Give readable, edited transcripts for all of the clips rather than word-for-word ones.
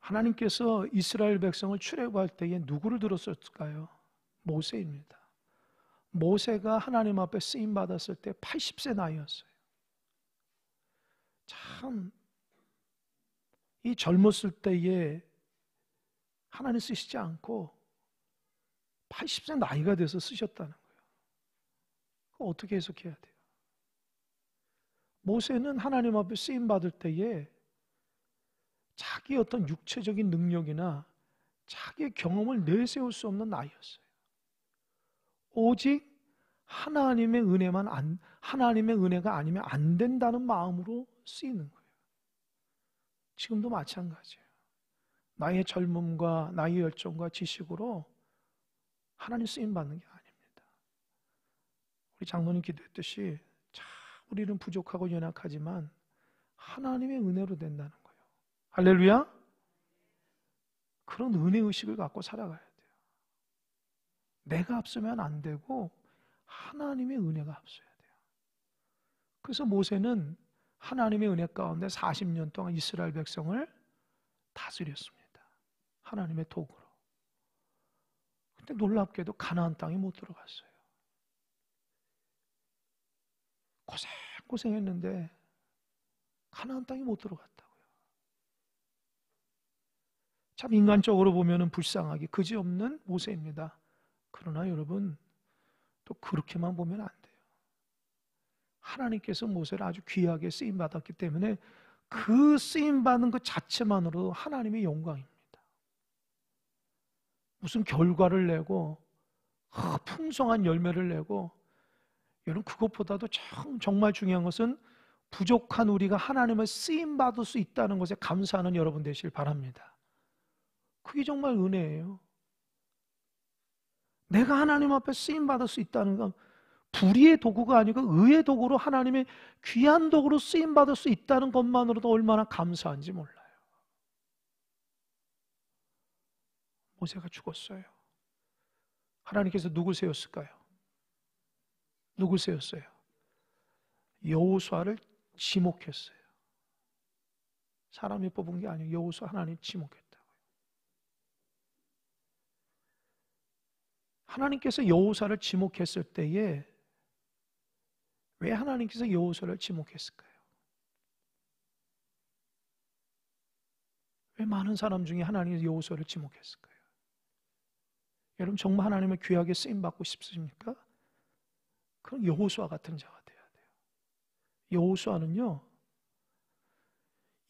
하나님께서 이스라엘 백성을 출애굽할 때에 누구를 들었을까요? 모세입니다. 모세가 하나님 앞에 쓰임 받았을 때 80세 나이였어요. 참, 이 젊었을 때에 하나님 쓰시지 않고 80세 나이가 돼서 쓰셨다는 거예요. 그거 어떻게 해석해야 돼요? 모세는 하나님 앞에 쓰임 받을 때에 자기 어떤 육체적인 능력이나 자기의 경험을 내세울 수 없는 나이였어요. 오직 하나님의 은혜가 아니면 안 된다는 마음으로 쓰이는 거예요. 지금도 마찬가지예요. 나의 젊음과 나의 열정과 지식으로 하나님 쓰임 받는 게 아닙니다. 우리 장로님 기도했듯이 참 우리는 부족하고 연약하지만 하나님의 은혜로 된다는 거예요. 할렐루야. 그런 은혜의식을 갖고 살아가야 돼요. 내가 앞서면 안 되고 하나님의 은혜가 앞서야 돼요. 그래서 모세는 하나님의 은혜 가운데 40년 동안 이스라엘 백성을 다스렸습니다. 하나님의 도구로. 근데 놀랍게도 가나안 땅에 못 들어갔어요. 고생했는데 가나안 땅에 못 들어갔다고요. 참 인간적으로 보면은 불쌍하기 그지없는 모세입니다. 그러나 여러분 또 그렇게만 보면 안 돼요. 하나님께서 모세를 아주 귀하게 쓰임받았기 때문에 그 쓰임받은 것 자체만으로도 하나님의 영광입니다. 무슨 결과를 내고 풍성한 열매를 내고, 여러분 그것보다도 정말 중요한 것은 부족한 우리가 하나님을 쓰임받을 수 있다는 것에 감사하는 여러분 되시길 바랍니다. 그게 정말 은혜예요. 내가 하나님 앞에 쓰임받을 수 있다는 건 불의의 도구가 아니고 의의 도구로 하나님의 귀한 도구로 쓰임받을 수 있다는 것만으로도 얼마나 감사한지 몰라요. 모세가 죽었어요. 하나님께서 누굴 세웠을까요? 누굴 세웠어요? 여호수아를 지목했어요. 사람이 뽑은 게 아니에요. 여호수아 하나님 지목했다고요. 하나님께서 여호수아를 지목했을 때에 왜 하나님께서 여호수아를 지목했을까요? 왜 많은 사람 중에 하나님께서 여호수아를 지목했을까요? 여러분 정말 하나님을 귀하게 쓰임받고 싶으십니까? 그럼 여호수아 같은 자가 돼야 돼요. 여호수아는요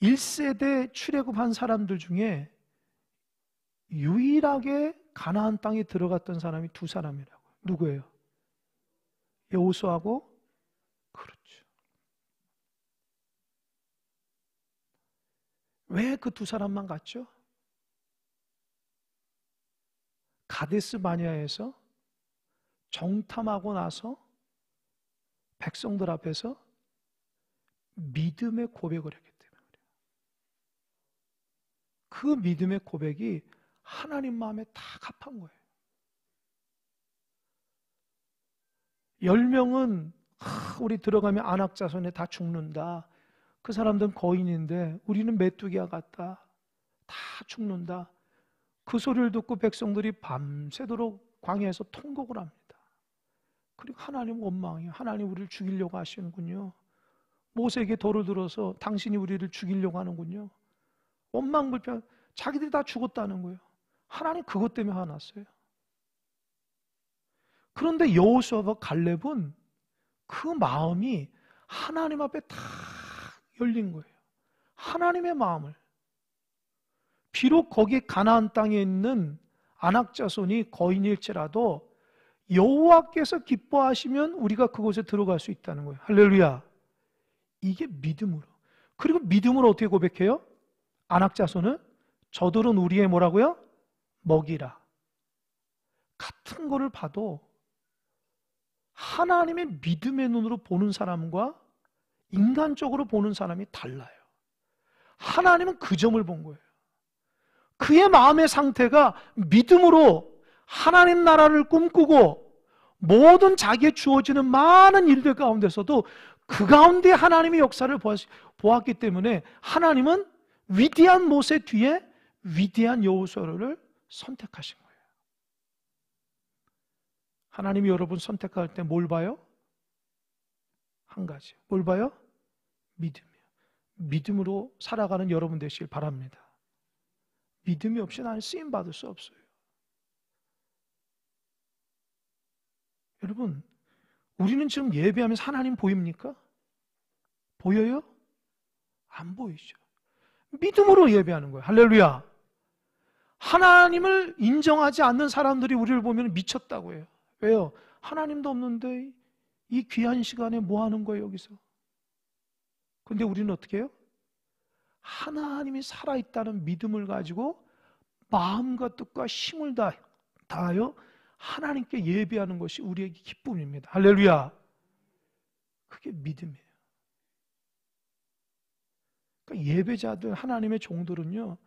1세대 출애굽한 사람들 중에 유일하게 가나안 땅에 들어갔던 사람이 두 사람이라고요. 누구예요? 여호수아하고, 그렇죠. 왜 그 두 사람만 갔죠? 가데스 바네아에서 정탐하고 나서 백성들 앞에서 믿음의 고백을 했기 때문에 그래요. 그 믿음의 고백이 하나님 마음에 다 합한 거예요. 10명은 우리 들어가면 안악자손에 다 죽는다. 그 사람들은 거인인데 우리는 메뚜기와 같다. 다 죽는다. 그 소리를 듣고 백성들이 밤새도록 광야에서 통곡을 합니다. 그리고 하나님 원망해요. 하나님 우리를 죽이려고 하시는군요. 모세에게 돌을 들어서 당신이 우리를 죽이려고 하는군요. 원망불평. 자기들이 다 죽었다는 거예요. 하나님 그것 때문에 화났어요. 그런데 여호수아와 갈렙은 그 마음이 하나님 앞에 다 열린 거예요. 하나님의 마음을. 비록 거기 가나안 땅에 있는 안악자손이 거인일지라도 여호와께서 기뻐하시면 우리가 그곳에 들어갈 수 있다는 거예요. 할렐루야. 이게 믿음으로. 그리고 믿음으로 어떻게 고백해요? 안악자손은 저들은 우리의 뭐라고요? 먹이라. 같은 거를 봐도 하나님의 믿음의 눈으로 보는 사람과 인간적으로 보는 사람이 달라요. 하나님은 그 점을 본 거예요. 그의 마음의 상태가 믿음으로 하나님 나라를 꿈꾸고 모든 자기에 주어지는 많은 일들 가운데서도 그 가운데 하나님의 역사를 보았기 때문에 하나님은 위대한 모세 뒤에 위대한 여호수아를 선택하신 거예요. 하나님이 여러분 선택할 때 뭘 봐요? 한 가지. 뭘 봐요? 믿음이요. 믿음으로 살아가는 여러분 되시길 바랍니다. 믿음이 없이 나는 쓰임 받을 수 없어요. 여러분, 우리는 지금 예배하면서 하나님 보입니까? 보여요? 안 보이죠. 믿음으로 예배하는 거예요. 할렐루야. 하나님을 인정하지 않는 사람들이 우리를 보면 미쳤다고 해요. 왜요? 하나님도 없는데 이 귀한 시간에 뭐 하는 거예요, 여기서? 근데 우리는 어떻게 해요? 하나님이 살아있다는 믿음을 가지고 마음과 뜻과 힘을 다하여 하나님께 예배하는 것이 우리에게 기쁨입니다. 할렐루야. 그게 믿음이에요. 그러니까 예배자들, 하나님의 종들은요,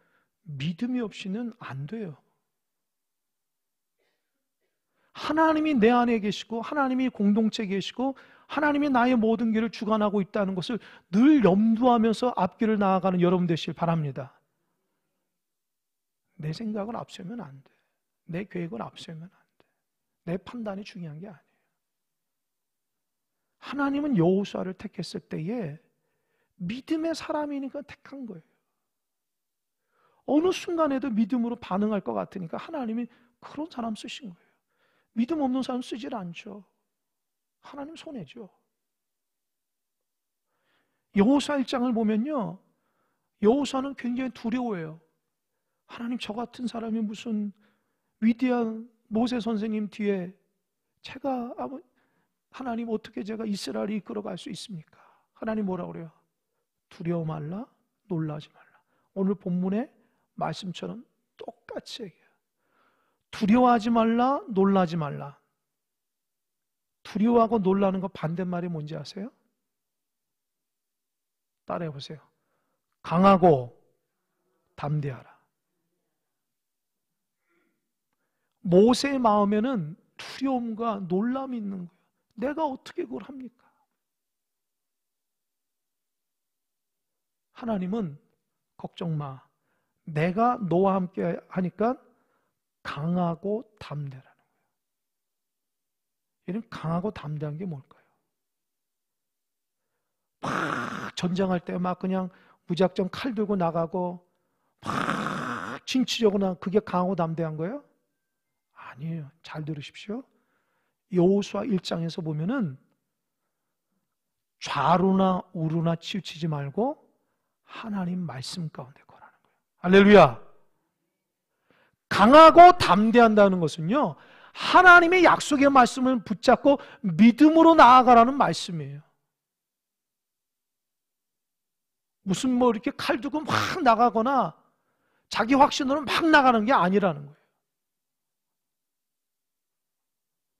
믿음이 없이는 안 돼요. 하나님이 내 안에 계시고 하나님이 공동체에 계시고 하나님이 나의 모든 길을 주관하고 있다는 것을 늘 염두하면서 앞길을 나아가는 여러분 되시길 바랍니다. 내 생각을 앞세우면 안 돼. 내 계획을 앞세우면 안 돼. 내 판단이 중요한 게 아니에요. 하나님은 여호수아를 택했을 때에 믿음의 사람이니까 택한 거예요. 어느 순간에도 믿음으로 반응할 것 같으니까 하나님이 그런 사람 쓰신 거예요. 믿음 없는 사람 쓰질 않죠. 하나님 손해죠. 여호수아 1장을 보면요, 여호수아는 굉장히 두려워해요. 하나님, 저 같은 사람이 무슨 위대한 모세 선생님 뒤에 하나님 어떻게 제가 이스라엘을 이끌어갈 수 있습니까? 하나님 뭐라고 그래요? 두려워 말라, 놀라지 말라. 오늘 본문의 말씀처럼 똑같이 얘기해요. 두려워하지 말라, 놀라지 말라. 두려워하고 놀라는 거 반대말이 뭔지 아세요? 따라해 보세요. 강하고 담대하라. 모세의 마음에는 두려움과 놀람이 있는 거예요. 내가 어떻게 그걸 합니까? 하나님은 걱정 마. 내가 너와 함께 하니까 강하고 담대라는 거예요. 이런 강하고 담대한 게 뭘까요? 막 전쟁할 때 막 그냥 무작정 칼 들고 나가고 막 진취적으로 그게 강하고 담대한 거예요? 아니에요. 잘 들으십시오. 여호수아 1장에서 보면은 좌로나 우로나 치우치지 말고 하나님 말씀 가운데 거라는 거예요. 할렐루야. 강하고 담대한다는 것은요, 하나님의 약속의 말씀을 붙잡고 믿음으로 나아가라는 말씀이에요. 무슨 뭐 이렇게 칼 두고 막 나가거나 자기 확신으로 막 나가는 게 아니라는 거예요.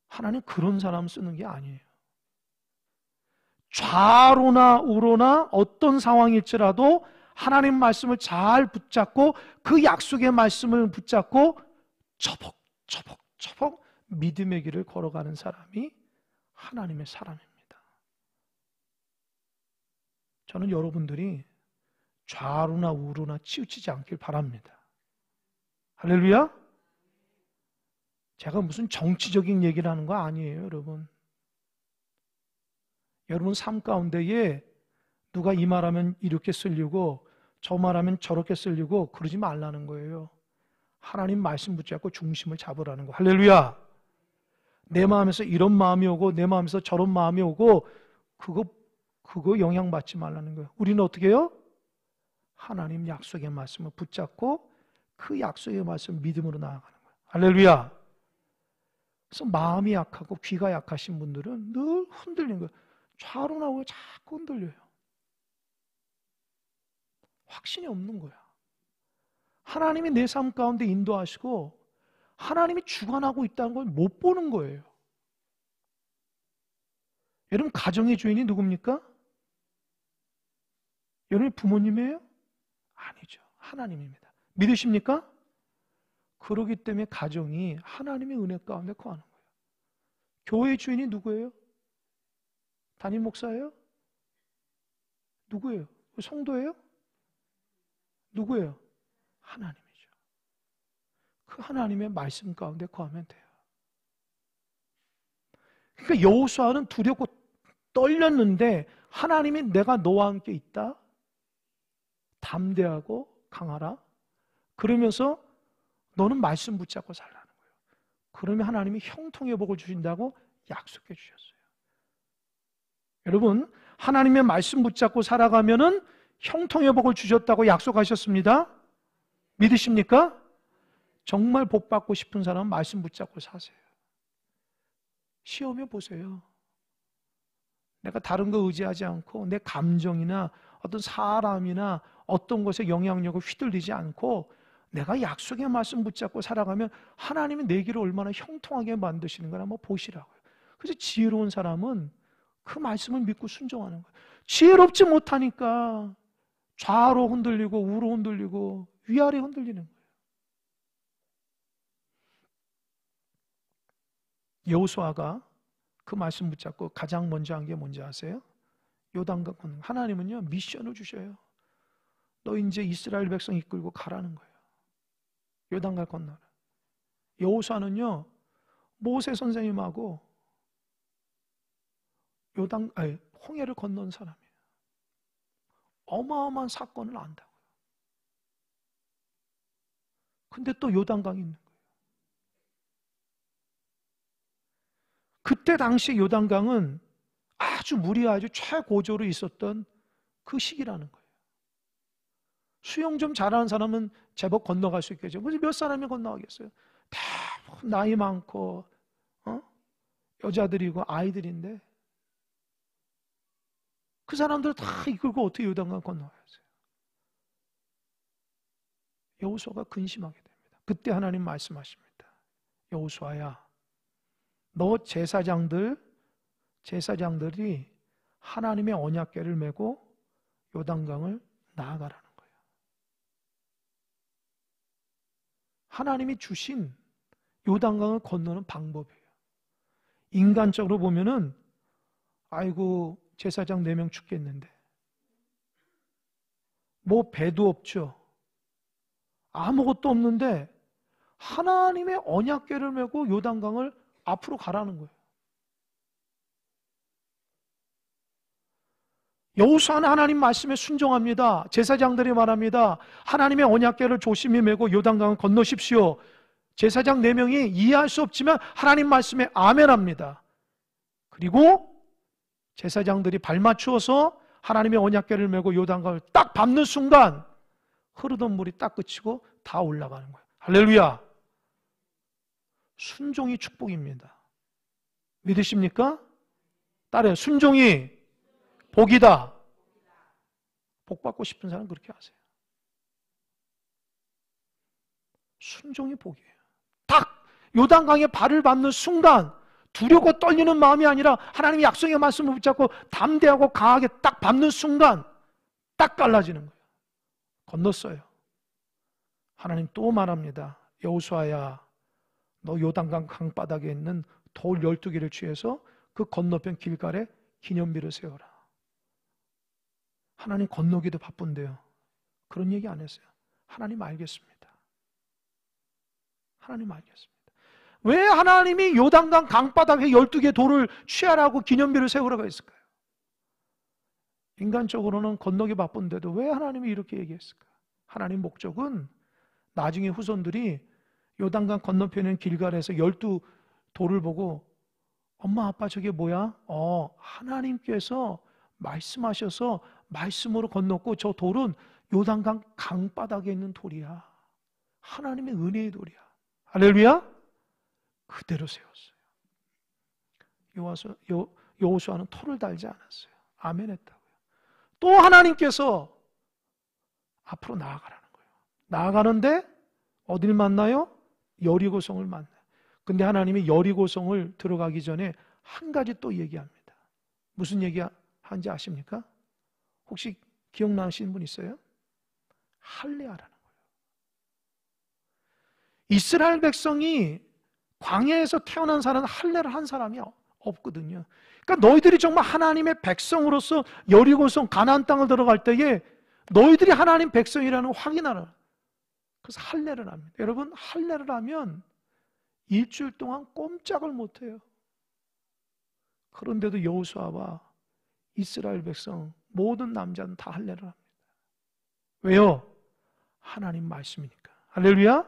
하나님 그런 사람 쓰는 게 아니에요. 좌로나 우로나 어떤 상황일지라도 하나님 말씀을 잘 붙잡고 그 약속의 말씀을 붙잡고 처벅처벅 믿음의 길을 걸어가는 사람이 하나님의 사람입니다. 저는 여러분들이 좌로나 우로나 치우치지 않길 바랍니다. 할렐루야. 제가 무슨 정치적인 얘기를 하는 거 아니에요, 여러분. 여러분 삶 가운데에 누가 이 말하면 이렇게 쓰려고 저 말하면 저렇게 쓰려고 그러지 말라는 거예요. 하나님 말씀 붙잡고 중심을 잡으라는 거. 할렐루야. 내 마음에서 이런 마음이 오고 내 마음에서 저런 마음이 오고 그거 영향받지 말라는 거예요. 우리는 어떻게 해요? 하나님 약속의 말씀을 붙잡고 그 약속의 말씀을 믿음으로 나아가는 거예요. 할렐루야. 그래서 마음이 약하고 귀가 약하신 분들은 늘 흔들리는 거예요. 좌로 나오고 자꾸 흔들려요. 확신이 없는 거야. 하나님이 내 삶 가운데 인도하시고 하나님이 주관하고 있다는 걸 못 보는 거예요. 여러분 가정의 주인이 누굽니까? 여러분 부모님이에요? 아니죠. 하나님입니다. 믿으십니까? 그러기 때문에 가정이 하나님의 은혜 가운데 거하는 거예요. 교회의 주인이 누구예요? 담임 목사예요? 누구예요? 성도예요? 누구예요? 하나님이죠. 그 하나님의 말씀 가운데 거하면 돼요. 그러니까 여호수아는 두렵고 떨렸는데 하나님이 내가 너와 함께 있다. 담대하고 강하라. 그러면서 너는 말씀 붙잡고 살라는 거예요. 그러면 하나님이 형통의 복을 주신다고 약속해 주셨어요. 여러분, 하나님의 말씀 붙잡고 살아가면은 형통의 복을 주셨다고 약속하셨습니다. 믿으십니까? 정말 복 받고 싶은 사람은 말씀 붙잡고 사세요. 시험해 보세요. 내가 다른 거 의지하지 않고 내 감정이나 어떤 사람이나 어떤 것에 영향력을 휘둘리지 않고 내가 약속의 말씀 붙잡고 살아가면 하나님이 내 길을 얼마나 형통하게 만드시는 걸 한번 보시라고요. 그래서 지혜로운 사람은 그 말씀을 믿고 순종하는 거예요. 지혜롭지 못하니까 좌로 흔들리고 우로 흔들리고 위아래 흔들리는 거예요. 여호수아가 그 말씀 붙잡고 가장 먼저 한 게 뭔지 아세요? 요단강 건너. 하나님은요 미션을 주셔요. 너 이제 이스라엘 백성 이끌고 가라는 거예요. 요단강 건너라. 여호수아는요 모세 선생님하고 홍해를 건넌 사람이에요. 어마어마한 사건을 안다고요. 근데 또 요단강이 있는 거예요. 그때 당시 요단강은 아주 물이 아주 최고조로 있었던 그 시기라는 거예요. 수영 좀 잘하는 사람은 제법 건너갈 수 있겠죠. 그래서 몇 사람이 건너가겠어요? 다 나이 많고 여자들이고 아이들인데 그 사람들 다 이끌고 어떻게 요단강 건너가겠어요? 여호수아가 근심하게 됩니다. 그때 하나님 말씀하십니다. 여호수아야, 너 제사장들이 하나님의 언약궤를 메고 요단강을 나아가라는 거예요. 하나님이 주신 요단강을 건너는 방법이에요. 인간적으로 보면은 아이고 제사장 4명 죽겠는데 뭐 배도 없죠. 아무것도 없는데 하나님의 언약궤를 메고 요단강을 앞으로 가라는 거예요. 여호수아는 하나님 말씀에 순종합니다. 제사장들이 말합니다. 하나님의 언약궤를 조심히 메고 요단강을 건너십시오. 제사장 4명이 이해할 수 없지만 하나님 말씀에 아멘합니다. 그리고 제사장들이 발맞추어서 하나님의 언약궤를 메고 요단강을 딱 밟는 순간 흐르던 물이 딱 그치고 다 올라가는 거예요. 할렐루야! 순종이 축복입니다. 믿으십니까? 따라요. 순종이 복이다. 복 받고 싶은 사람은 그렇게 하세요. 순종이 복이에요. 딱 요단강에 발을 밟는 순간 두렵고 떨리는 마음이 아니라 하나님의 약속의 말씀을 붙잡고 담대하고 강하게 딱 밟는 순간 딱 갈라지는 거예요. 건넜어요. 하나님 또 말합니다. 여호수아야, 너 요단강 강바닥에 있는 돌 12개를 취해서 그 건너편 길가에 기념비를 세워라. 하나님 건너기도 바쁜데요. 그런 얘기 안 했어요. 하나님 알겠습니다. 하나님 알겠습니다. 왜 하나님이 요단강 강바닥에 12개 돌을 취하라고 기념비를 세우라고 했을까요? 인간적으로는 건너기 바쁜데도 왜 하나님이 이렇게 얘기했을까? 하나님 목적은 나중에 후손들이 요단강 건너편인 길갈에서 12돌을 보고 엄마 아빠 저게 뭐야? 하나님께서 말씀하셔서 말씀으로 건넜고 저 돌은 요단강 강바닥에 있는 돌이야. 하나님의 은혜의 돌이야. 할렐루야? 그대로 세웠어요. 여호수아는 토를 달지 않았어요. 아멘 했다고요. 또 하나님께서 앞으로 나아가라는 거예요. 나아가는데 어딜 만나요? 여리고성을 만나요. 근데 하나님이 여리고성을 들어가기 전에 한 가지 또 얘기합니다. 무슨 얘기하는지 아십니까? 혹시 기억나시는 분 있어요? 할례하라는 거예요. 이스라엘 백성이 광야에서 태어난 사람은 할례를 한 사람이 없거든요. 그러니까 너희들이 정말 하나님의 백성으로서 여리고성 가나안 땅을 들어갈 때에 너희들이 하나님 백성이라는 걸 확인하라. 그래서 할례를 합니다. 여러분, 할례를 하면 일주일 동안 꼼짝을 못해요. 그런데도 여호수아와 이스라엘 백성 모든 남자는 다 할례를 합니다. 왜요? 하나님 말씀이니까. 할렐루야.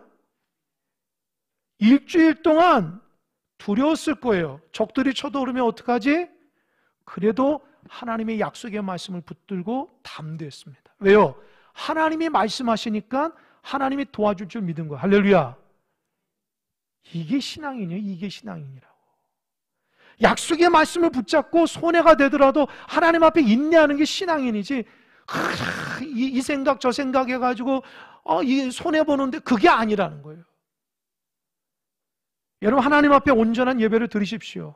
일주일 동안 두려웠을 거예요. 적들이 쳐들어오면 어떡하지? 그래도 하나님의 약속의 말씀을 붙들고 담대했습니다. 왜요? 하나님이 말씀하시니까 하나님이 도와줄 줄 믿은 거예요. 할렐루야. 이게 신앙이냐? 이게 신앙이니라고. 약속의 말씀을 붙잡고 손해가 되더라도 하나님 앞에 인내하는 게 신앙인이지, 이 생각 저 생각 해가지고 이 손해보는데 그게 아니라는 거예요. 여러분, 하나님 앞에 온전한 예배를 드리십시오.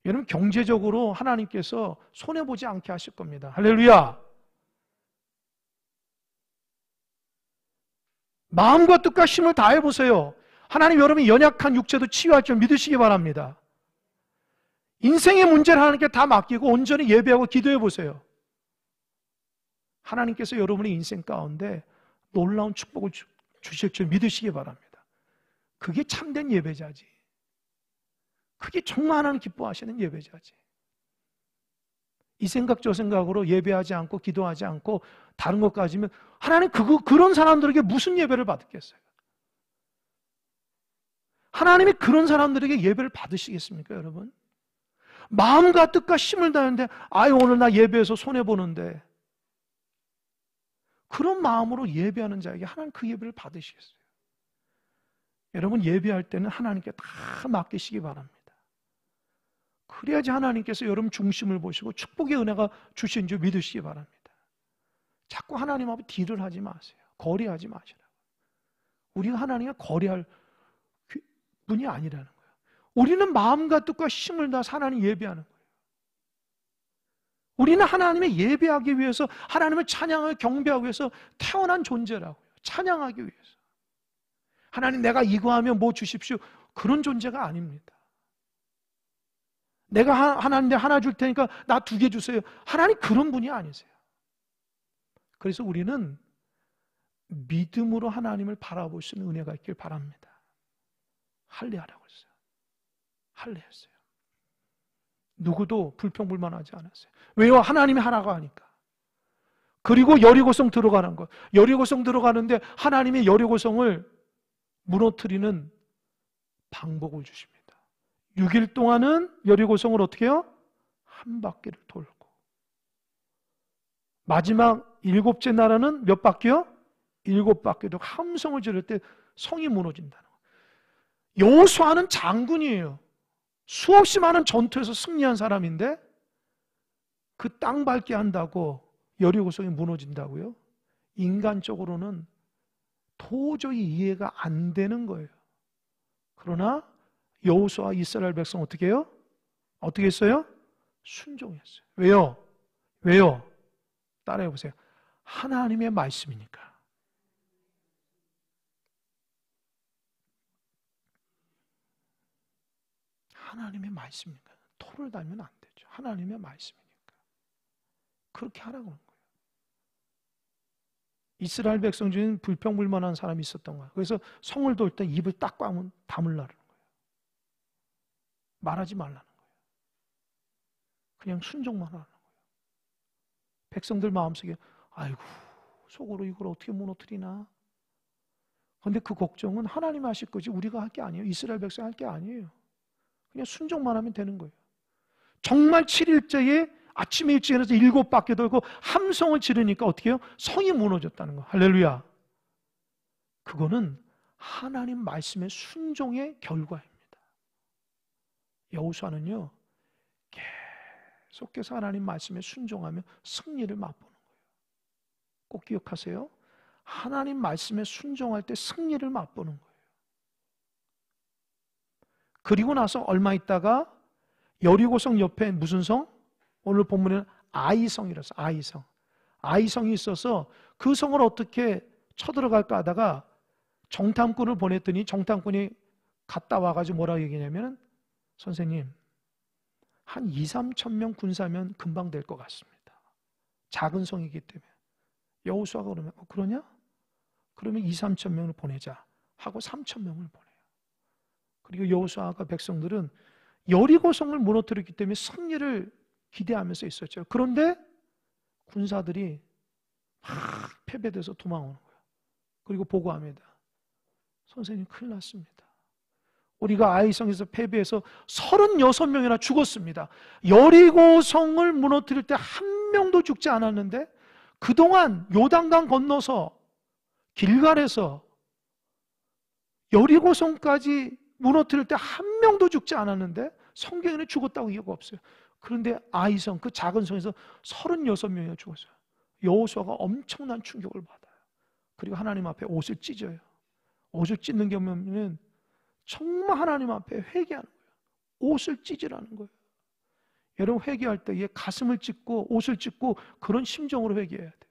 여러분, 경제적으로 하나님께서 손해보지 않게 하실 겁니다. 할렐루야. 마음과 뜻과 힘을 다해보세요. 하나님 여러분이 연약한 육체도 치유할 줄 믿으시기 바랍니다. 인생의 문제를 하나님께 다 맡기고 온전히 예배하고 기도해 보세요. 하나님께서 여러분의 인생 가운데 놀라운 축복을 주실 줄 믿으시기 바랍니다. 그게 참된 예배자지. 그게 정말 하나님 기뻐하시는 예배자지. 이 생각 저 생각으로 예배하지 않고 기도하지 않고 다른 것 가지면 하나님 그런 사람들에게 무슨 예배를 받겠어요? 하나님이 그런 사람들에게 예배를 받으시겠습니까, 여러분? 마음과 뜻과 힘을 다하는데 오늘 나 예배해서 손해보는데, 그런 마음으로 예배하는 자에게 하나님 그 예배를 받으시겠어요? 여러분, 예배할 때는 하나님께 다 맡기시기 바랍니다. 그래야지 하나님께서 여러분 중심을 보시고 축복의 은혜가 주신 줄 믿으시기 바랍니다. 자꾸 하나님 앞에 딜을 하지 마세요. 거래하지 마시라고. 우리가 하나님과 거래할 분이 아니라는 거예요. 우리는 마음과 뜻과 힘을 다해서 하나님 예배하는 거예요. 우리는 하나님의 예배하기 위해서, 하나님을 찬양을 경배하기 위해서 태어난 존재라고요. 찬양하기 위해서. 하나님, 내가 이거 하면 뭐 주십시오. 그런 존재가 아닙니다. 내가 하나님께 하나 줄 테니까 나 2개 주세요. 하나님 그런 분이 아니세요. 그래서 우리는 믿음으로 하나님을 바라볼 수 있는 은혜가 있길 바랍니다. 할례하라고 했어요. 할례했어요. 누구도 불평불만하지 않았어요. 왜요? 하나님이 하라고 하니까. 그리고 여리고성 들어가는 거. 여리고성 들어가는데 하나님이 여리고성을 무너뜨리는 방법을 주십니다. 6일 동안은 여리고성을 어떻게 해요? 한 바퀴를 돌고, 마지막 7째 나라는 몇 바퀴요? 7바퀴 돌고 함성을 지를 때 성이 무너진다는 거예요. 여호수아는 장군이에요. 수없이 많은 전투에서 승리한 사람인데 그 땅 밟게 한다고 여리고성이 무너진다고요? 인간적으로는 도저히 이해가 안 되는 거예요. 그러나 여호수아 이스라엘 백성 어떻게 해요? 어떻게 했어요? 순종했어요. 왜요? 왜요? 따라해 보세요. 하나님의 말씀이니까. 하나님의 말씀이니까. 토를 달면 안 되죠. 하나님의 말씀이니까. 그렇게 하라고 하는 거예요. 이스라엘 백성 중에 불평불만한 사람이 있었던 거예요. 그래서 성을 돌 때 입을 딱 다물라는 거예요. 말하지 말라는 거예요. 그냥 순종만 하라는 거예요. 백성들 마음속에 아이고, 속으로 이걸 어떻게 무너뜨리나. 그런데 그 걱정은 하나님 하실 거지 우리가 할 게 아니에요. 이스라엘 백성 할 게 아니에요. 그냥 순종만 하면 되는 거예요. 정말 7일째에 아침에 일찍 일어나서 7바퀴 돌고 함성을 지르니까 어떻게 해요? 성이 무너졌다는 거. 할렐루야. 그거는 하나님 말씀의 순종의 결과입니다. 여호수아는요, 계속해서 하나님 말씀에 순종하며 승리를 맛보는 거예요. 꼭 기억하세요. 하나님 말씀에 순종할 때 승리를 맛보는 거예요. 그리고 나서 얼마 있다가 여리고성 옆에 무슨 성? 오늘 본문에는 아이성이라서 아이성. 아이성이 있어서 그 성을 어떻게 쳐들어갈까 하다가 정탐꾼을 보냈더니 정탐꾼이 갔다 와가지고 뭐라고 얘기냐면, 선생님, 한 2, 3천 명 군사면 금방 될 것 같습니다. 작은 성이기 때문에. 여호수아가 그러면 그러냐? 그러면 2, 3천 명을 보내자 하고 3천 명을 보내요. 그리고 여호수아가 백성들은 여리고성을 무너뜨렸기 때문에 승리를 기대하면서 있었죠. 그런데 군사들이 막 패배돼서 도망오는 거예요. 그리고 보고합니다. 선생님 큰일 났습니다. 우리가 아이성에서 패배해서 36명이나 죽었습니다. 여리고성을 무너뜨릴 때 한 명도 죽지 않았는데 그동안 요단강 건너서 길갈에서 여리고성까지 무너뜨릴 때 한 명도 죽지 않았는데 성경에는 죽었다고 이유가 없어요. 그런데 아이성 그 작은 성에서 36명이나 죽었어요. 여호수아가 엄청난 충격을 받아요. 그리고 하나님 앞에 옷을 찢어요. 옷을 찢는 게 뭐냐면 정말 하나님 앞에 회개하는 거예요. 옷을 찢으라는 거예요. 여러분 회개할 때에 가슴을 찢고 옷을 찢고 그런 심정으로 회개해야 돼요.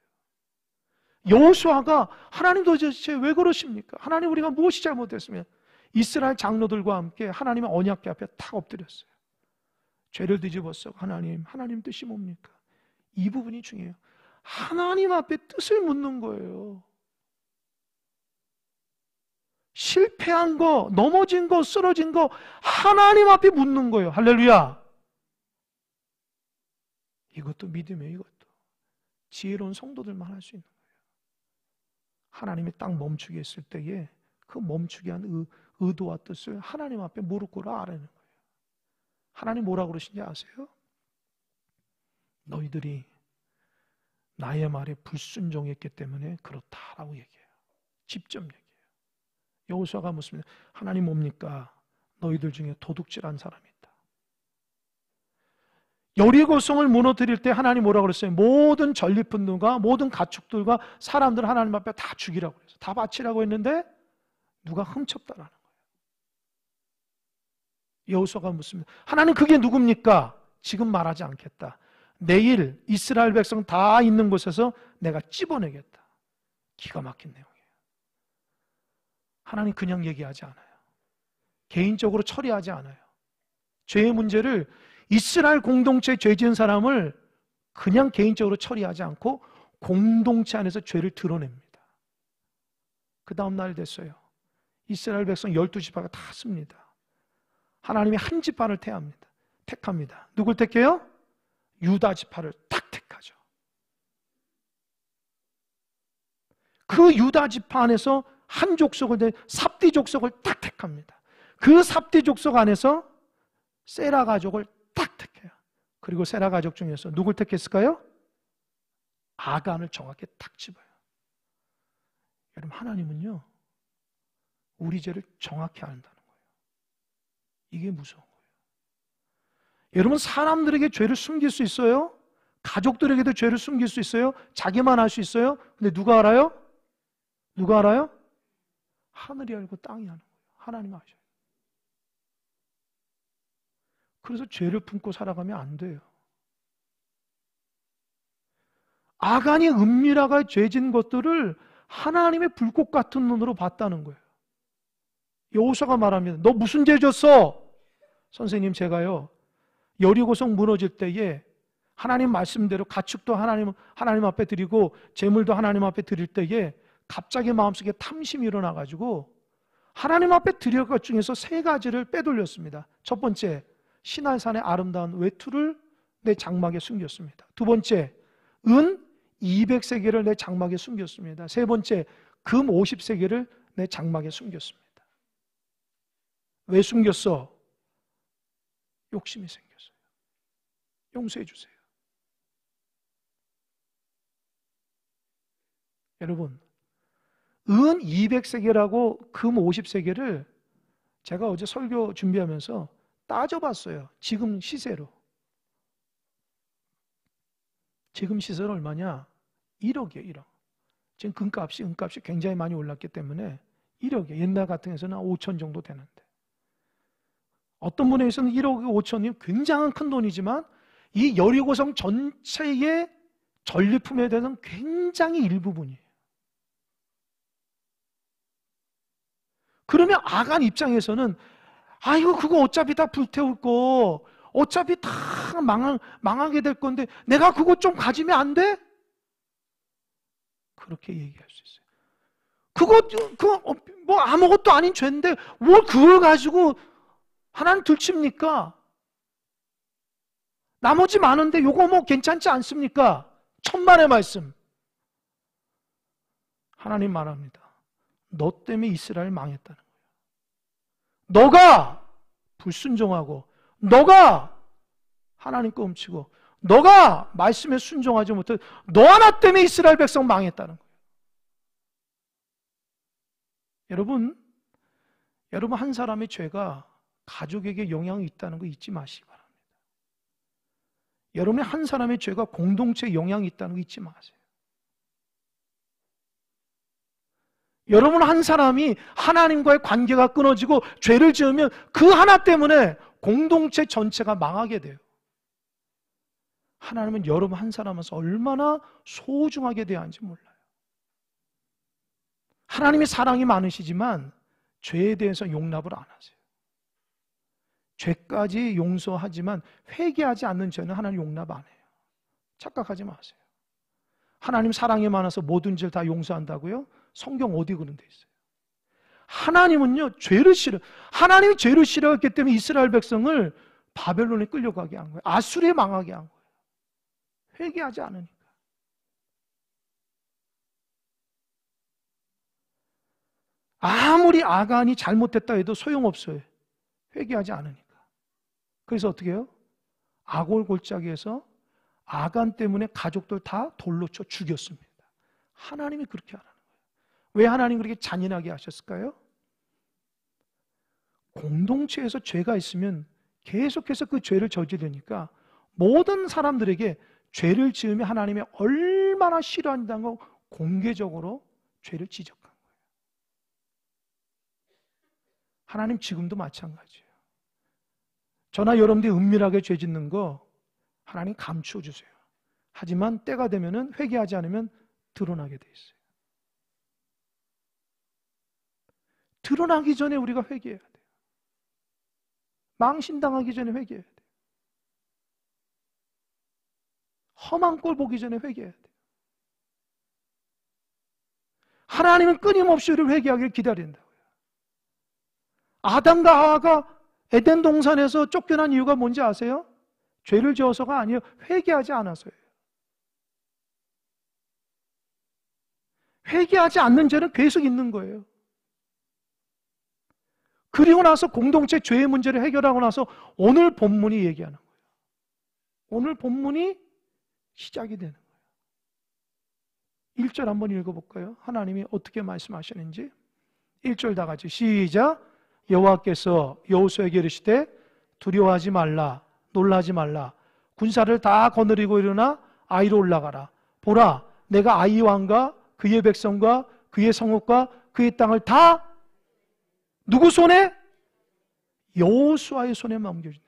여호수아가 하나님 도대체 왜 그러십니까? 하나님 우리가 무엇이 잘못했으면 이스라엘 장로들과 함께 하나님의 언약궤 앞에 탁 엎드렸어요. 죄를 뒤집었어. 하나님 뜻이 뭡니까? 이 부분이 중요해요. 하나님 앞에 뜻을 묻는 거예요. 실패한 거, 넘어진 거, 쓰러진 거 하나님 앞에 묻는 거예요. 할렐루야. 이것도 믿음이에요. 이것도 지혜로운 성도들만 할 수 있는 거예요. 하나님이 딱 멈추게 했을 때에 그 멈추게 한 의도와 뜻을 하나님 앞에 무릎 꿇어 아뢰는 거예요. 하나님 뭐라고 그러신지 아세요? 너희들이 나의 말에 불순종했기 때문에 그렇다라고 얘기해요. 직접 얘기해요. 여호수아가 묻습니다. 하나님 뭡니까? 너희들 중에 도둑질한 사람이 있다. 여리고성을 무너뜨릴 때 하나님 뭐라고 그랬어요? 모든 전리품들과 모든 가축들과 사람들 하나님 앞에 다 죽이라고 그랬어요. 다 바치라고 했는데 누가 훔쳤다라는 거예요. 여호수아가 묻습니다. 하나님 그게 누굽니까? 지금 말하지 않겠다. 내일 이스라엘 백성 다 있는 곳에서 내가 찝어내겠다. 기가 막힌 내용이에요. 하나님 그냥 얘기하지 않아요. 개인적으로 처리하지 않아요. 죄의 문제를 이스라엘 공동체에 죄 지은 사람을 그냥 개인적으로 처리하지 않고 공동체 안에서 죄를 드러냅니다. 그 다음 날 됐어요. 이스라엘 백성 12지파가 다 씁니다. 하나님이 한 지파를 택합니다. 누굴 택해요? 유다 지파를 딱 택하죠. 그 유다 지파 안에서 한 족속을 삽디 족속을 딱 택합니다. 그 삽디 족속 안에서 세라 가족을 딱 택해요. 그리고 세라 가족 중에서 누굴 택했을까요? 아간을 정확히 딱 집어요. 여러분 하나님은요 우리 죄를 정확히 안다는 거예요. 이게 무서운 거예요. 여러분 사람들에게 죄를 숨길 수 있어요? 가족들에게도 죄를 숨길 수 있어요? 자기만 할 수 있어요? 근데 누가 알아요? 누가 알아요? 하늘이 알고 땅이 아는 거예요. 하나님 아셔요. 그래서 죄를 품고 살아가면 안 돼요. 아간이 은밀하게 죄진 것들을 하나님의 불꽃 같은 눈으로 봤다는 거예요. 여호수아가 말합니다. 너 무슨 죄 졌어? 선생님 제가요 여리고성 무너질 때에 하나님 말씀대로 가축도 하나님 앞에 드리고 재물도 하나님 앞에 드릴 때에 갑자기 마음속에 탐심이 일어나가지고 하나님 앞에 드릴 것 중에서 3가지를 빼돌렸습니다. 첫 번째, 시날산의 아름다운 외투를 내 장막에 숨겼습니다. 두 번째, 은 200세겔을 내 장막에 숨겼습니다. 세 번째, 금 50세겔을 내 장막에 숨겼습니다. 왜 숨겼어? 욕심이 생겼어요. 용서해 주세요. 여러분 은 200세겔하고 금 50세겔을 제가 어제 설교 준비하면서 따져봤어요. 지금 시세로. 지금 시세는 얼마냐? 1억이에요. 1억. 지금 은값이 굉장히 많이 올랐기 때문에 1억이에요. 옛날 같은 경우에는 5천 정도 되는데 어떤 분에서는 1억 5천이 굉장한 큰 돈이지만 이 여리고성 전체의 전리품에 대한 굉장히 일부분이에요. 그러면 아간 입장에서는 아이고 그거 어차피 다 불태울 거 어차피 다 망하게 될 건데 내가 그거 좀 가지면 안 돼? 그렇게 얘기할 수 있어요. 뭐 아무것도 아닌 죄인데 뭘 그걸 가지고 하나님 들칩니까? 나머지 많은데 요거 뭐 괜찮지 않습니까? 천만의 말씀. 하나님 말합니다. 너 때문에 이스라엘 망했다는 거예요. 너가 불순종하고 너가 하나님 거 훔치고 너가 말씀에 순종하지 못해 너 하나 때문에 이스라엘 백성 망했다는 거예요. 여러분 한 사람의 죄가 가족에게 영향이 있다는 거 잊지 마시기 바랍니다. 여러분의 한 사람의 죄가 공동체에 영향이 있다는 거 잊지 마세요. 여러분 한 사람이 하나님과의 관계가 끊어지고 죄를 지으면 그 하나 때문에 공동체 전체가 망하게 돼요. 하나님은 여러분 한 사람에서 얼마나 소중하게 대하는지 몰라요. 하나님의 사랑이 많으시지만 죄에 대해서 용납을 안 하세요. 죄까지 용서하지만 회개하지 않는 죄는 하나님 용납 안 해요. 착각하지 마세요. 하나님 사랑이 많아서 모든 죄를 다 용서한다고요? 성경 어디 그런 데 있어요? 하나님은요 죄를 싫어. 하나님이 죄를 싫어했기 때문에 이스라엘 백성을 바벨론에 끌려가게 한 거예요. 아수리에 망하게 한 거예요. 회개하지 않으니까. 아무리 아간이 잘못했다 해도 소용없어요. 회개하지 않으니까. 그래서 어떻게 해요? 아골 골짜기에서 아간 때문에 가족들 다 돌로 쳐 죽였습니다. 하나님이 그렇게 하라는 거예요. 왜 하나님 그렇게 잔인하게 하셨을까요? 공동체에서 죄가 있으면 계속해서 그 죄를 저지르니까 모든 사람들에게 죄를 지으면 하나님이 얼마나 싫어한다는 거 공개적으로 죄를 지적한 거예요. 하나님 지금도 마찬가지예요. 저나 여러분들이 은밀하게 죄 짓는 거 하나님 감추어 주세요. 하지만 때가 되면은 회개하지 않으면 드러나게 돼 있어요. 드러나기 전에 우리가 회개해야 돼요. 망신당하기 전에 회개해야 돼요. 험한 꼴 보기 전에 회개해야 돼요. 하나님은 끊임없이 우리를 회개하기를 기다린다고요. 아담과 하와가 에덴 동산에서 쫓겨난 이유가 뭔지 아세요? 죄를 지어서가 아니에요. 회개하지 않아서예요. 회개하지 않는 죄는 계속 있는 거예요. 그리고 나서 공동체 죄의 문제를 해결하고 나서 오늘 본문이 얘기하는 거예요. 오늘 본문이 시작이 되는 거예요. 1절 한번 읽어볼까요? 하나님이 어떻게 말씀하시는지. 1절 다 같이 시작. 여호와께서 여호수아에게 이르시되 두려워하지 말라, 놀라지 말라. 군사를 다 거느리고 일어나 아이로 올라가라. 보라, 내가 아이 왕과 그의 백성과 그의 성읍과 그의 땅을 다 누구 손에? 여호수아의 손에 맡겨준다.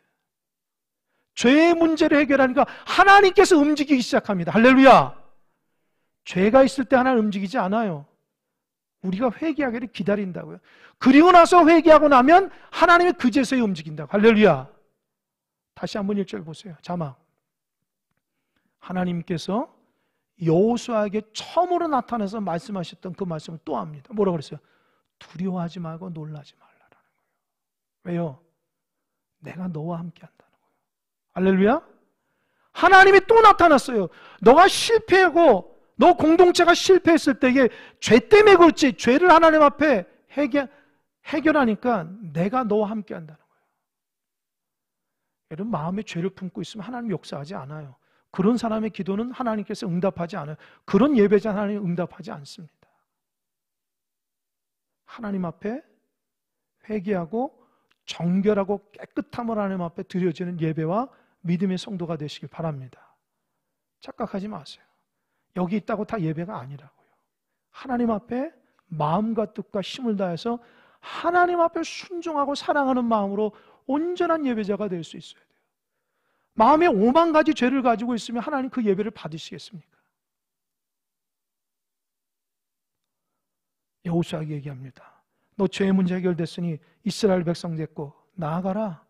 죄의 문제를 해결하니까 하나님께서 움직이기 시작합니다. 할렐루야. 죄가 있을 때 하나님 움직이지 않아요. 우리가 회개하기를 기다린다고요. 그리고 나서 회개하고 나면 하나님의 그제서야 움직인다고. 할렐루야. 다시 한번 1절 보세요. 자막. 하나님께서 여호수아에게 처음으로 나타나서 말씀하셨던 그 말씀을 또 합니다. 뭐라고 그랬어요? 두려워하지 말고 놀라지 말라라는 거예요. 왜요? 내가 너와 함께 한다는 거예요. 할렐루야. 하나님이 또 나타났어요. 너가 실패하고 너 공동체가 실패했을 때 이게 죄 때문에 그렇지, 죄를 하나님 앞에 해결하니까 내가 너와 함께 한다는 거예요. 여러분, 마음에 죄를 품고 있으면 하나님 역사하지 않아요. 그런 사람의 기도는 하나님께서 응답하지 않아요. 그런 예배자 하나님 응답하지 않습니다. 하나님 앞에 회개하고 정결하고 깨끗함을 하나님 앞에 드려지는 예배와 믿음의 성도가 되시길 바랍니다. 착각하지 마세요. 여기 있다고 다 예배가 아니라고요. 하나님 앞에 마음과 뜻과 힘을 다해서 하나님 앞에 순종하고 사랑하는 마음으로 온전한 예배자가 될 수 있어야 돼요. 마음에 5만 가지 죄를 가지고 있으면 하나님 그 예배를 받으시겠습니까? 여호수아에게 얘기합니다. 너 죄의 문제 해결됐으니 이스라엘 백성 됐고 나아가라.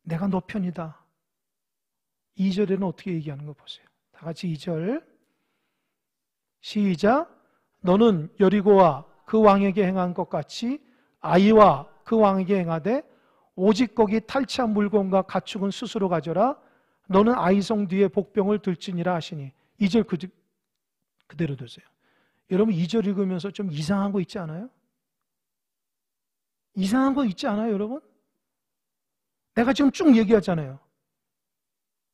내가 너 편이다. 2절에는 어떻게 얘기하는 거 보세요. 다 같이 2절 시작. 너는 여리고와 그 왕에게 행한 것 같이 아이와 그 왕에게 행하되 오직 거기 탈취한 물건과 가축은 스스로 가져라. 너는 아이성 뒤에 복병을 들지니라 하시니. 2절 그대로 두세요. 여러분 2절 읽으면서 좀 이상한 거 있지 않아요? 이상한 거 있지 않아요, 여러분? 내가 지금 쭉 얘기하잖아요.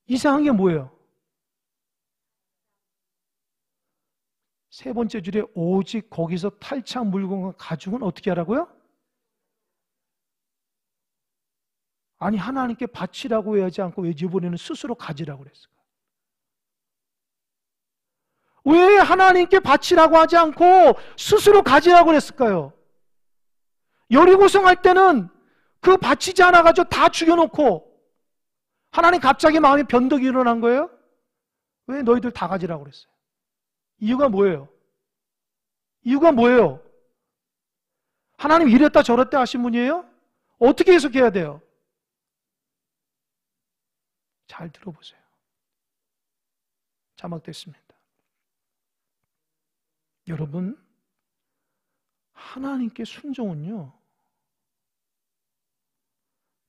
이상한 게 뭐예요? 세 번째 줄에 오직 거기서 탈취한 물건과 가죽은 어떻게 하라고요? 아니 하나님께 바치라고 하지 않고 왜 이번에는 스스로 가지라고 그랬을까? 왜 하나님께 바치라고 하지 않고 스스로 가지라고 그랬을까요? 여리고성 할 때는 그 바치지 않아가지고 다 죽여놓고 하나님 갑자기 마음에 변덕이 일어난 거예요? 왜 너희들 다 가지라고 그랬어요? 이유가 뭐예요? 이유가 뭐예요? 하나님 이랬다 저랬다 하신 분이에요? 어떻게 해석해야 돼요? 잘 들어보세요. 자막됐습니다. 여러분, 하나님께 순종은요,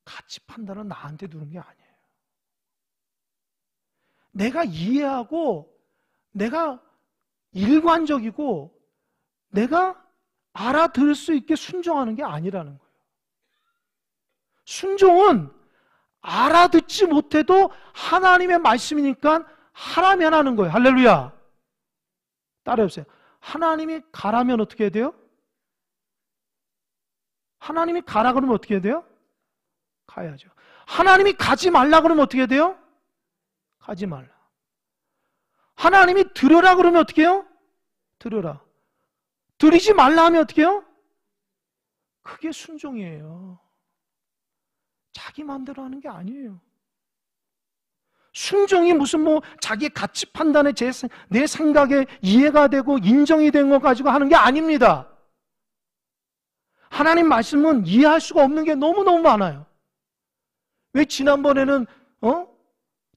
가치 판단은 나한테 두는 게 아니에요. 내가 이해하고, 내가 일관적이고, 내가 알아들을 수 있게 순종하는 게 아니라는 거예요. 순종은 알아듣지 못해도 하나님의 말씀이니까 하라면 하는 거예요. 할렐루야. 따라해보세요. 하나님이 가라면 어떻게 해야 돼요? 하나님이 가라 그러면 어떻게 해야 돼요? 가야죠. 하나님이 가지 말라 그러면 어떻게 해야 돼요? 가지 말라. 하나님이 들으라 그러면 어떻게 해요? 들으라. 들이지 말라 하면 어떻게 해요? 그게 순종이에요. 자기 마음대로 하는 게 아니에요. 순종이 무슨 자기 가치 판단에 내 생각에 이해가 되고 인정이 된 거 가지고 하는 게 아닙니다. 하나님 말씀은 이해할 수가 없는 게 너무너무 많아요. 왜 지난번에는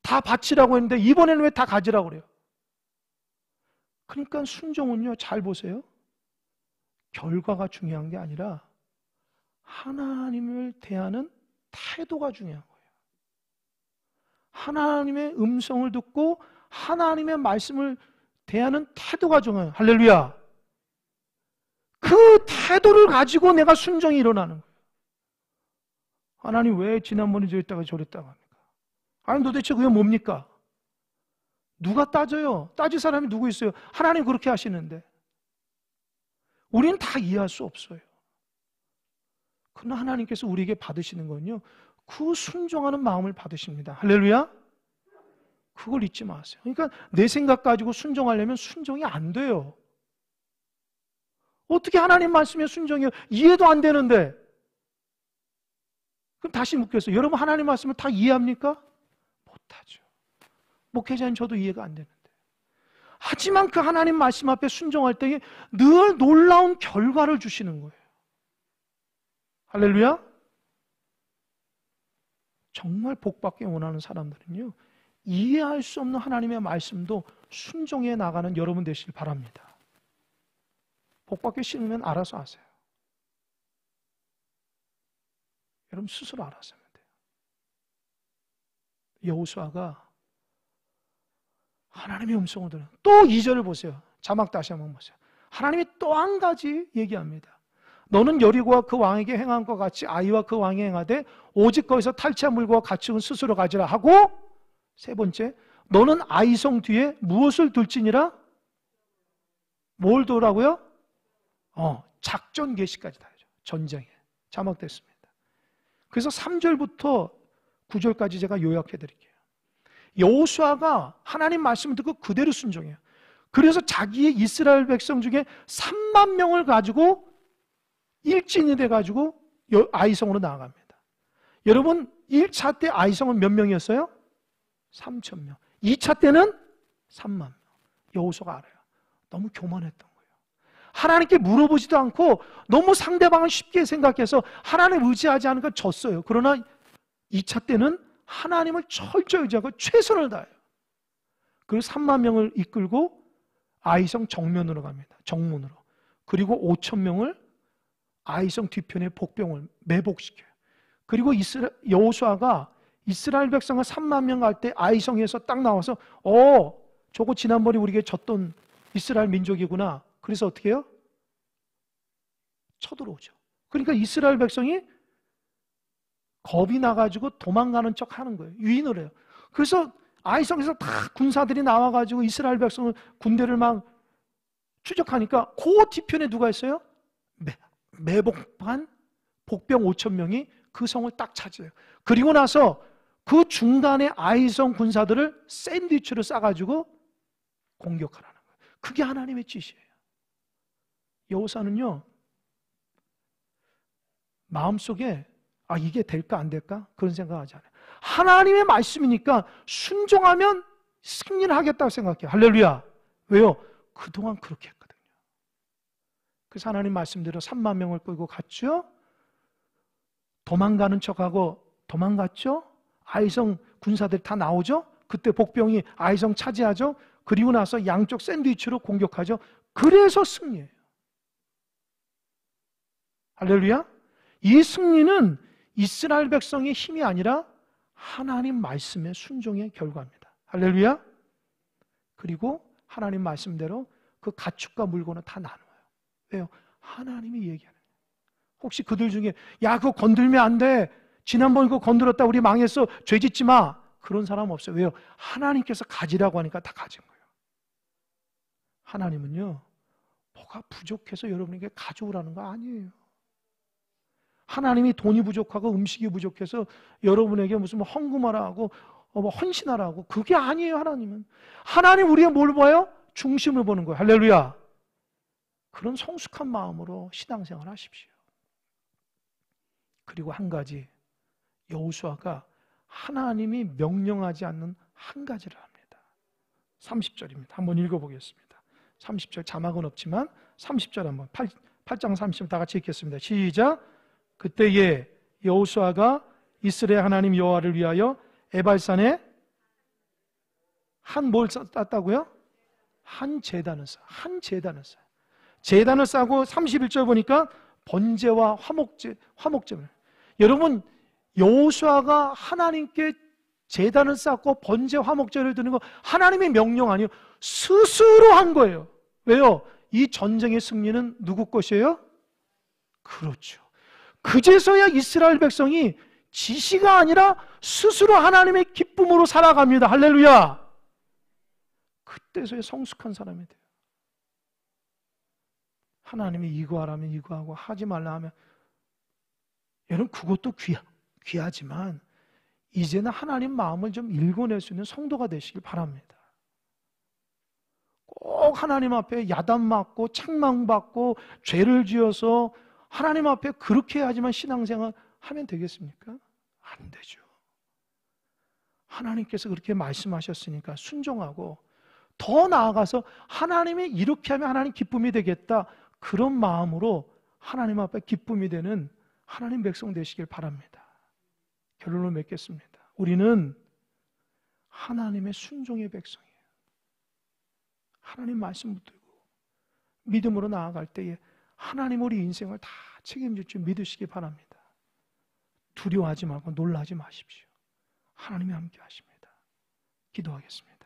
다 바치라고 했는데 이번에는 왜 다 가지라고 그래요? 그러니까 순종은요, 잘 보세요. 결과가 중요한 게 아니라 하나님을 대하는 태도가 중요한 거예요. 하나님의 음성을 듣고 하나님의 말씀을 대하는 태도가 중요해요. 할렐루야. 그 태도를 가지고 내가 순종이 일어나는 거예요. 하나님 왜 지난번에 저랬다가 저랬다가 합니까? 아니 도대체 그게 뭡니까? 누가 따져요? 따질 사람이 누구 있어요? 하나님 그렇게 하시는데 우리는 다 이해할 수 없어요. 그러나 하나님께서 우리에게 받으시는 건요, 그 순종하는 마음을 받으십니다. 할렐루야. 그걸 잊지 마세요. 그러니까 내 생각 가지고 순종하려면 순종이 안 돼요. 어떻게 하나님 말씀에 순종해요? 이해도 안 되는데. 그럼 다시 묻겠어요. 여러분 하나님 말씀을 다 이해합니까? 못하죠. 목회자인 저도 이해가 안 되는데. 하지만 그 하나님 말씀 앞에 순종할 때에 늘 놀라운 결과를 주시는 거예요. 할렐루야. 정말 복받기 원하는 사람들은요, 이해할 수 없는 하나님의 말씀도 순종해 나가는 여러분 되시길 바랍니다. 복받기 싫으면 알아서 하세요. 여러분 스스로 알아서 하면 돼요. 여호수아가 하나님의 음성을 들은 또 2절을 보세요. 자막 다시 한번 보세요. 하나님이 또 한 가지 얘기합니다. 너는 여리고와 그 왕에게 행한 것 같이 아이와 그 왕이 행하되 오직 거기서 탈취한 물과 가축은 스스로 가지라 하고, 세 번째, 너는 아이성 뒤에 무엇을 둘지니라? 뭘 두라고요? 작전 개시까지 다 하죠. 전쟁에. 자막됐습니다. 그래서 3절부터 9절까지 제가 요약해 드릴게요. 여호수아가 하나님 말씀을 듣고 그대로 순종해요. 그래서 자기의 이스라엘 백성 중에 3만 명을 가지고 일진이 돼가지고 아이성으로 나아갑니다. 여러분 1차 때 아이성은 몇 명이었어요? 3,000명. 2차 때는 3만 명. 여호수아가 알아요. 너무 교만했던 거예요. 하나님께 물어보지도 않고 너무 상대방을 쉽게 생각해서 하나님 의지하지 않으니까 졌어요. 그러나 2차 때는 하나님을 철저히 의지하고 최선을 다해요. 그리고 3만 명을 이끌고 아이성 정면으로 갑니다. 정문으로. 그리고 5천 명을 아이성 뒤편의 복병을 매복시켜요. 그리고 여호수아가 이스라엘 백성을 3만 명 갈 때 아이성에서 딱 나와서 저거 지난번에 우리에게 졌던 이스라엘 민족이구나. 그래서 어떻게 해요? 쳐들어오죠. 그러니까 이스라엘 백성이 겁이 나가지고 도망가는 척 하는 거예요. 유인을 해요. 그래서 아이성에서 다 군사들이 나와가지고 이스라엘 백성을 군대를 막 추적하니까 그 뒤편에 누가 있어요? 매복한 복병 5천 명이 그 성을 딱 차지해요. 그리고 나서 그 중간에 아이성 군사들을 샌드위치로 싸가지고 공격하라는 거예요. 그게 하나님의 뜻이에요. 여호수아는요, 마음속에 이게 될까 안 될까? 그런 생각하지 않아요. 하나님의 말씀이니까 순종하면 승리를 하겠다고 생각해요. 할렐루야. 왜요? 그동안 그렇게 했거든요. 그래서 하나님 말씀대로 3만 명을 끌고 갔죠. 도망가는 척하고 도망갔죠. 아이성 군사들이 다 나오죠. 그때 복병이 아이성 차지하죠. 그리고 나서 양쪽 샌드위치로 공격하죠. 그래서 승리예요. 할렐루야. 이 승리는 이스라엘 백성의 힘이 아니라 하나님 말씀의 순종의 결과입니다. 할렐루야. 그리고 하나님 말씀대로 그 가축과 물건은 다 나눠요. 왜요? 하나님이 얘기하는 거예요. 혹시 그들 중에 그거 건들면 안 돼. 지난번 그거 건드렸다 우리 망했어. 죄 짓지 마. 그런 사람 없어요. 왜요? 하나님께서 가지라고 하니까 다 가진 거예요. 하나님은요, 뭐가 부족해서 여러분에게 가져오라는 거 아니에요. 하나님이 돈이 부족하고 음식이 부족해서 여러분에게 무슨 헌금하라 하고 헌신하라 하고 그게 아니에요. 하나님 우리의 뭘 봐요? 중심을 보는 거예요. 할렐루야. 그런 성숙한 마음으로 신앙생활 하십시오. 그리고 한 가지, 여호수아가 하나님이 명령하지 않는 한 가지를 합니다. 30절입니다. 한번 읽어보겠습니다. 30절 자막은 없지만 30절 한번 8장 30절 다 같이 읽겠습니다. 시작. 그때에 여호수아가 이스라엘 하나님 여호와를 위하여 에발산에 뭘 쌌다고요? 한 제단을 쌓아요. 제단을 싸고 31절 보니까 번제와 화목제물. 여러분, 여호수아가 하나님께 제단을 쌓고 번제 화목제를 드는 거 하나님의 명령 아니에요. 스스로 한 거예요. 왜요? 이 전쟁의 승리는 누구 것이에요? 그렇죠. 그제서야 이스라엘 백성이 지시가 아니라 스스로 하나님의 기쁨으로 살아갑니다. 할렐루야. 그때서야 성숙한 사람이 돼요. 하나님이 이거 하라면 이거 하고 하지 말라 하면 여러분 그것도 귀하지만 이제는 하나님 마음을 좀 읽어낼 수 있는 성도가 되시길 바랍니다. 꼭 하나님 앞에 야단 맞고 책망받고 죄를 지어서 하나님 앞에 그렇게 해야지만 신앙생활 하면 되겠습니까? 안 되죠. 하나님께서 그렇게 말씀하셨으니까 순종하고 더 나아가서 하나님이 이렇게 하면 하나님 기쁨이 되겠다. 그런 마음으로 하나님 앞에 기쁨이 되는 하나님 백성 되시길 바랍니다. 결론을 맺겠습니다. 우리는 하나님의 순종의 백성이에요. 하나님 말씀 붙들고 믿음으로 나아갈 때에 하나님 우리 인생을 다 책임질 줄 믿으시기 바랍니다. 두려워하지 말고 놀라지 마십시오. 하나님이 함께 하십니다. 기도하겠습니다.